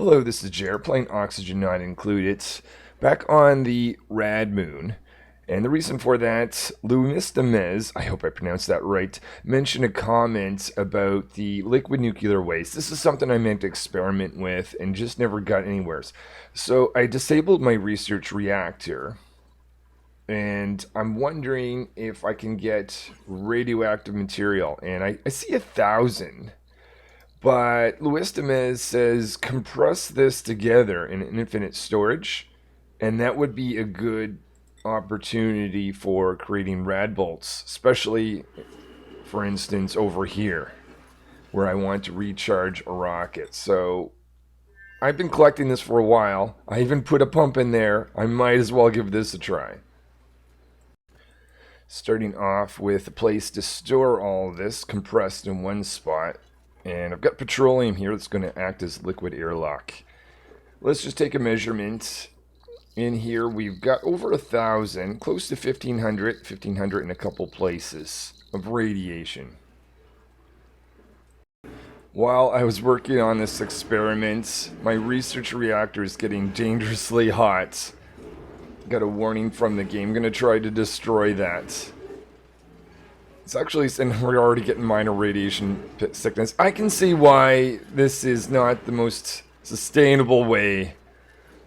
Hello, this is Jer, playing Oxygen Not Included, back on the Rad Moon. And the reason for that, Luis Demez, I hope I pronounced that right, mentioned a comment about the liquid nuclear waste. This is something I meant to experiment with and just never got anywhere. So I disabled my research reactor, and I'm wondering if I can get radioactive material. And I see 1,000. But Luis Demez says compress this together in an infinite storage, and that would be a good opportunity for creating Radbolts, especially, for instance, over here, where I want to recharge a rocket. So I've been collecting this for a while. I even put a pump in there. I might as well give this a try. Starting off with a place to store all of this compressed in one spot. And I've got petroleum here that's going to act as liquid airlock. Let's just take a measurement. In here we've got over 1,000, close to 1,500 in a couple places of radiation. While I was working on this experiment, my research reactor is getting dangerously hot. Got a warning from the game. I'm going to try to destroy that. It's actually, and we're already getting minor radiation sickness. I can see why this is not the most sustainable way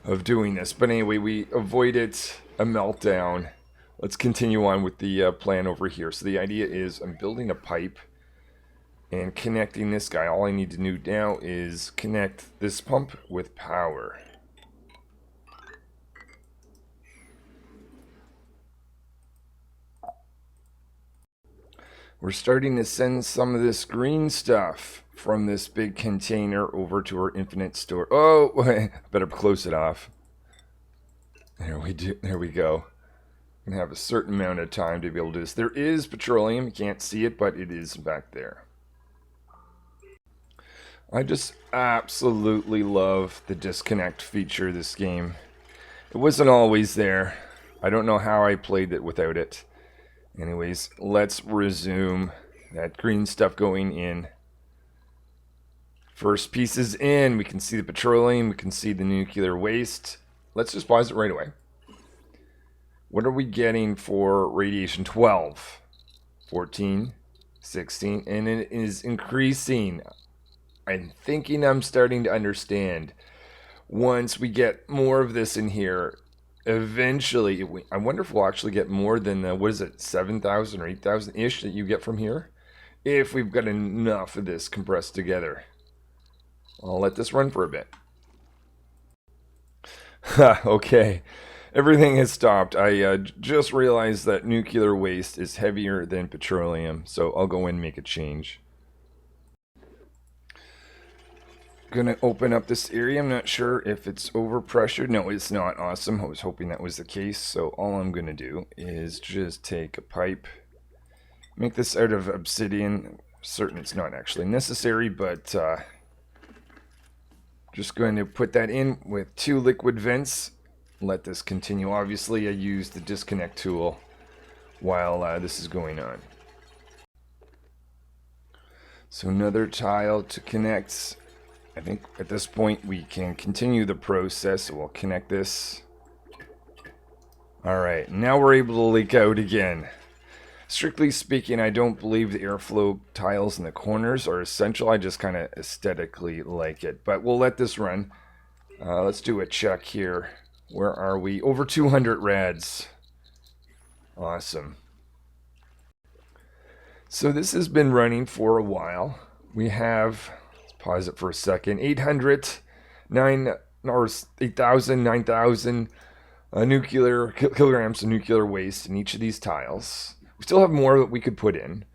of doing this. But anyway, we avoided a meltdown. Let's continue on with the plan over here. So the idea is I'm building a pipe and connecting this guy. All I need to do now is connect this pump with power. We're starting to send some of this green stuff from this big container over to our infinite store. Oh, better close it off. There we go. I'm gonna have a certain amount of time to be able to do this. There is petroleum. You can't see it, but it is back there. I just absolutely love the disconnect feature of this game. It wasn't always there. I don't know how I played it without it. Anyways, let's resume that green stuff going in. First piece is in. We can see the petroleum. We can see the nuclear waste. Let's just pause it right away. What are we getting for radiation? 12, 14, 16, and it is increasing. I'm thinking I'm starting to understand. Once we get more of this in here, eventually, I wonder if we'll actually get more than, what is it, 7,000 or 8,000-ish that you get from here? If we've got enough of this compressed together. I'll let this run for a bit. Okay, everything has stopped. I just realized that nuclear waste is heavier than petroleum, so I'll go in and make a change. Gonna open up this area. I'm not sure if it's overpressured. No, it's not. Awesome. I was hoping that was the case. So all I'm gonna do is just take a pipe, make this out of obsidian. Certain it's not actually necessary, but just going to put that in with 2 liquid vents. Let this continue. Obviously, I use the disconnect tool while this is going on. So another tile to connect. I think at this point we can continue the process. So we'll connect this. Alright, now we're able to leak out again. Strictly speaking, I don't believe the airflow tiles in the corners are essential. I just kind of aesthetically like it. But we'll let this run. Let's do a check here. Where are we? Over 200 rads. Awesome. So this has been running for a while. We have... pause it for a second. 8,000, 9,000 nuclear kilograms of nuclear waste in each of these tiles. We still have more that we could put in.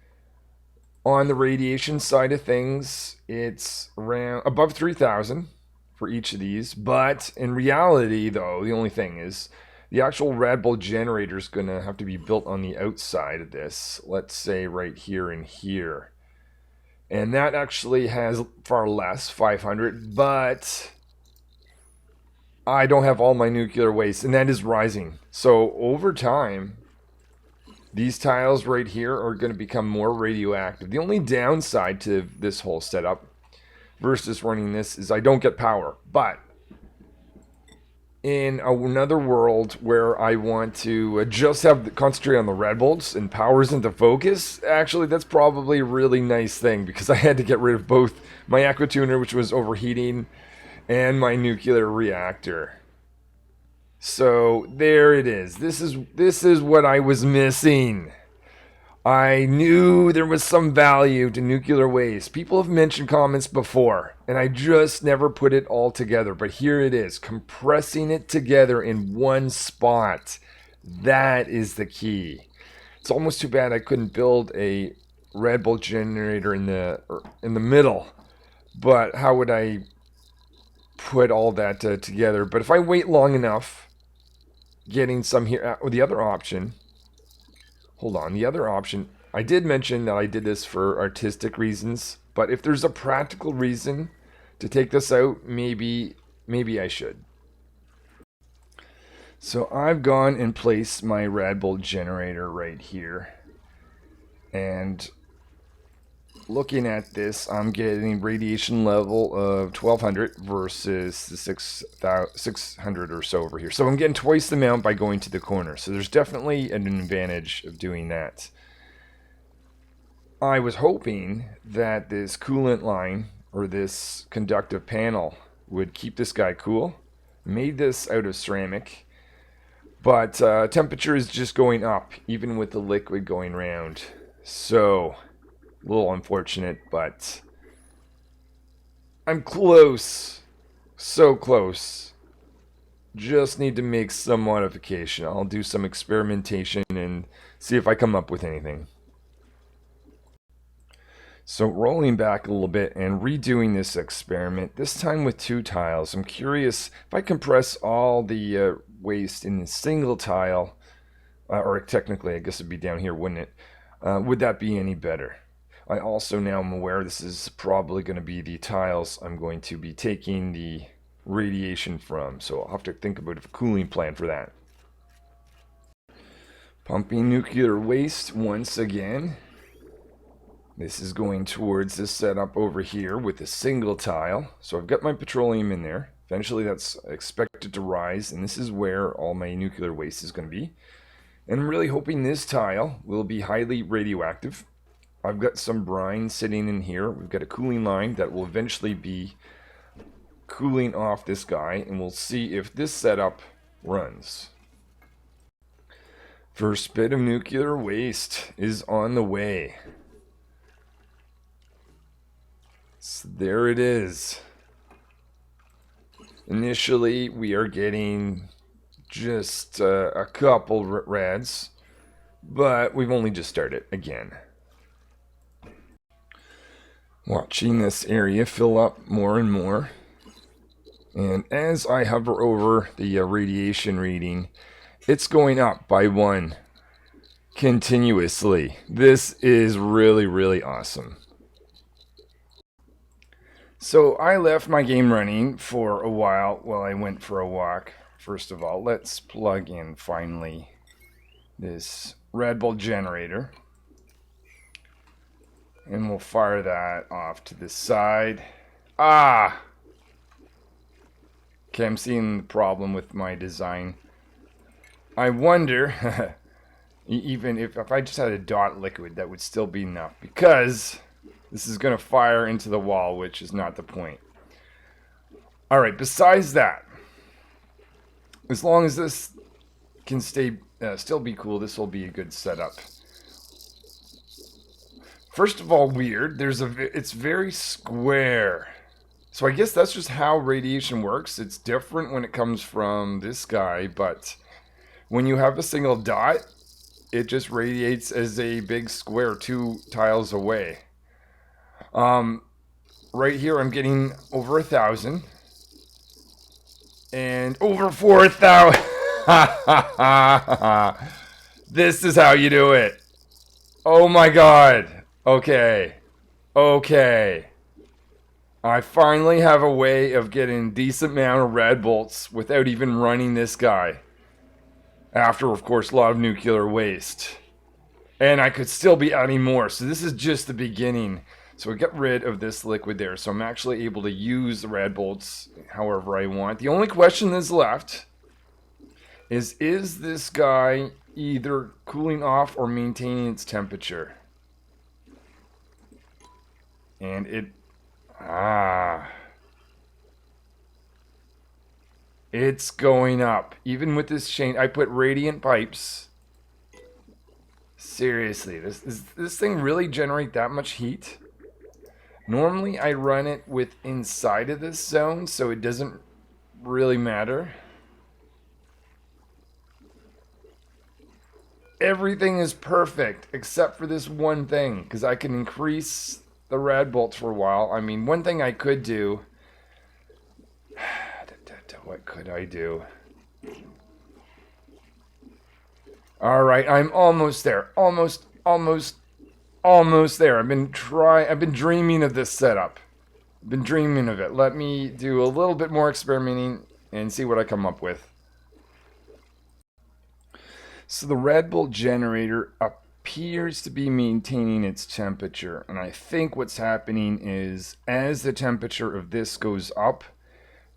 On the radiation side of things, it's around above 3,000 for each of these. But in reality, though, the only thing is the actual Radbolt generator is going to have to be built on the outside of this. Let's say right here and here. And that actually has far less, 500, but I don't have all my nuclear waste, and that is rising. So over time, these tiles right here are going to become more radioactive. The only downside to this whole setup, versus running this is I don't get power. But in another world where I want to just concentrate on the Radbolts and powers into focus, actually that's probably a really nice thing, because I had to get rid of both my aqua tuner, which was overheating, and my nuclear reactor. So there it is. This is what I was missing. I knew there was some value to nuclear waste. People have mentioned comments before, and I just never put it all together. But here it is, compressing it together in one spot. That is the key. It's almost too bad I couldn't build a Radbolt generator in the middle. But how would I put all that together? But if I wait long enough, getting some here, the other option. Hold on, the other option, I did mention that I did this for artistic reasons, but if there's a practical reason to take this out, maybe I should. So I've gone and placed my Radbolt generator right here, and looking at this, I'm getting radiation level of 1200 versus the 600 or so over here. So I'm getting twice the amount by going to the corner. So there's definitely an advantage of doing that. I was hoping that this coolant line, or this conductive panel, would keep this guy cool. Made this out of ceramic, but temperature is just going up, even with the liquid going around. So a little unfortunate, but I'm close. So close. Just need to make some modification. I'll do some experimentation and see if I come up with anything. So rolling back a little bit and redoing this experiment, this time with 2 tiles. I'm curious if I compress all the waste in a single tile, or technically I guess it'd be down here, wouldn't it? Would that be any better? I also now am aware this is probably going to be the tiles I'm going to be taking the radiation from, so I'll have to think about a cooling plan for that. Pumping nuclear waste once again. This is going towards this setup over here with a single tile. So I've got my petroleum in there. Eventually that's expected to rise, and this is where all my nuclear waste is going to be. And I'm really hoping this tile will be highly radioactive. I've got some brine sitting in here. We've got a cooling line that will eventually be cooling off this guy, and we'll see if this setup runs. First bit of nuclear waste is on the way. So there it is. Initially, we are getting just a couple rads, but we've only just started again. Watching this area fill up more and more. And as I hover over the radiation reading, it's going up by 1 continuously. This is really, really awesome. So I left my game running for a while while I went for a walk. First of all, let's plug in finally this Radbolt generator. And we'll fire that off to the side. Ah! Okay, I'm seeing the problem with my design. I wonder, even if I just had a dot liquid, that would still be enough. Because this is going to fire into the wall, which is not the point. Alright, besides that, as long as this can still be cool, this will be a good setup. First of all, weird. It's very square. So I guess that's just how radiation works. It's different when it comes from this guy, but when you have a single dot, it just radiates as a big square 2 tiles away. Right here I'm getting over 1,000 and over 4,000. This is how you do it. Oh my god. Okay. I finally have a way of getting a decent amount of Radbolts without even running this guy. After, of course, a lot of nuclear waste. And I could still be adding more, so this is just the beginning. So I get rid of this liquid there. So I'm actually able to use the Radbolts however I want. The only question that's left is this guy either cooling off or maintaining its temperature? And it's going up. Even with this chain, I put radiant pipes. Seriously, this thing really generate that much heat? Normally I run it with inside of this zone, so it doesn't really matter. Everything is perfect except for this one thing, because I can increase the Radbolts for a while. I mean, one thing I could do. What could I do? Alright, I'm almost there. Almost there. I've been dreaming of this setup. I've been dreaming of it. Let me do a little bit more experimenting and see what I come up with. So the Radbolt generator appears to be maintaining its temperature, and I think what's happening is as the temperature of this goes up,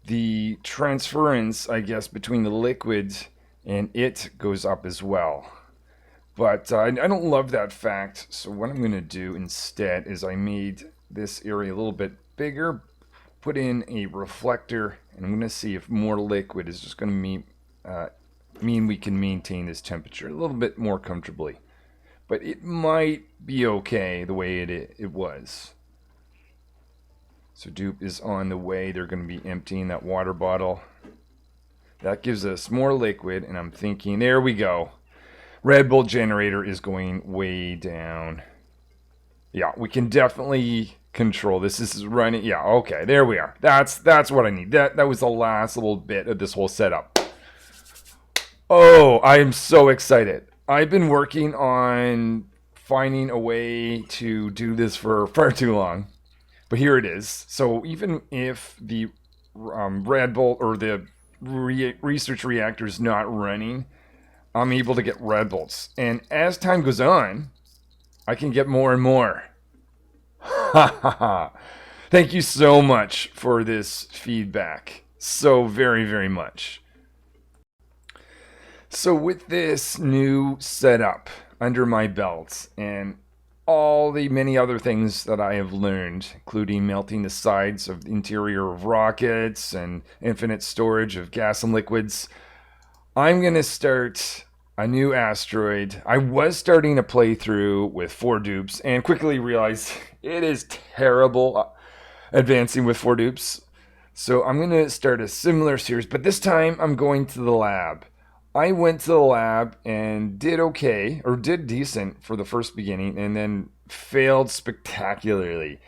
the transference, I guess, between the liquid and it goes up as well. But I don't love that fact, so what I'm going to do instead is I made this area a little bit bigger, put in a reflector, and I'm going to see if more liquid is just going to mean we can maintain this temperature a little bit more comfortably. But it might be okay the way it was. So dupe is on the way. They're going to be emptying that water bottle. That gives us more liquid, and I'm thinking, there we go. Radbolt generator is going way down. Yeah, we can definitely control this. This is running. Yeah, okay, there we are. That's what I need. That was the last little bit of this whole setup. Oh, I am so excited. I've been working on finding a way to do this for far too long. But here it is. So even if the Radbolt or the research reactor is not running, I'm able to get Radbolts. And as time goes on, I can get more and more. Ha ha ha. Thank you so much for this feedback. So very, very much. So with this new setup under my belt and all the many other things that I have learned, including melting the sides of the interior of rockets and infinite storage of gas and liquids, I'm going to start a new asteroid. I was starting a playthrough with 4 dupes and quickly realized it is terrible advancing with 4 dupes. So I'm going to start a similar series, but this time I'm going to the lab. I went to the lab and did okay, or did decent for the first beginning, and then failed spectacularly.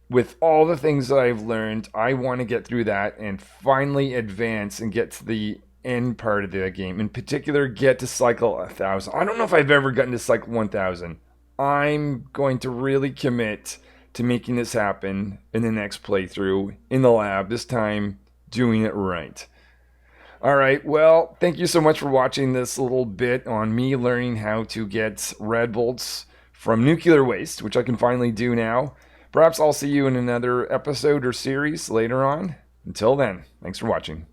With all the things that I've learned, I want to get through that and finally advance and get to the end part of the game. In particular, get to cycle 1,000. I don't know if I've ever gotten to cycle 1,000. I'm going to really commit to making this happen in the next playthrough in the lab, this time doing it right. Alright, well, thank you so much for watching this little bit on me learning how to get Radbolts from nuclear waste, which I can finally do now. Perhaps I'll see you in another episode or series later on. Until then, thanks for watching.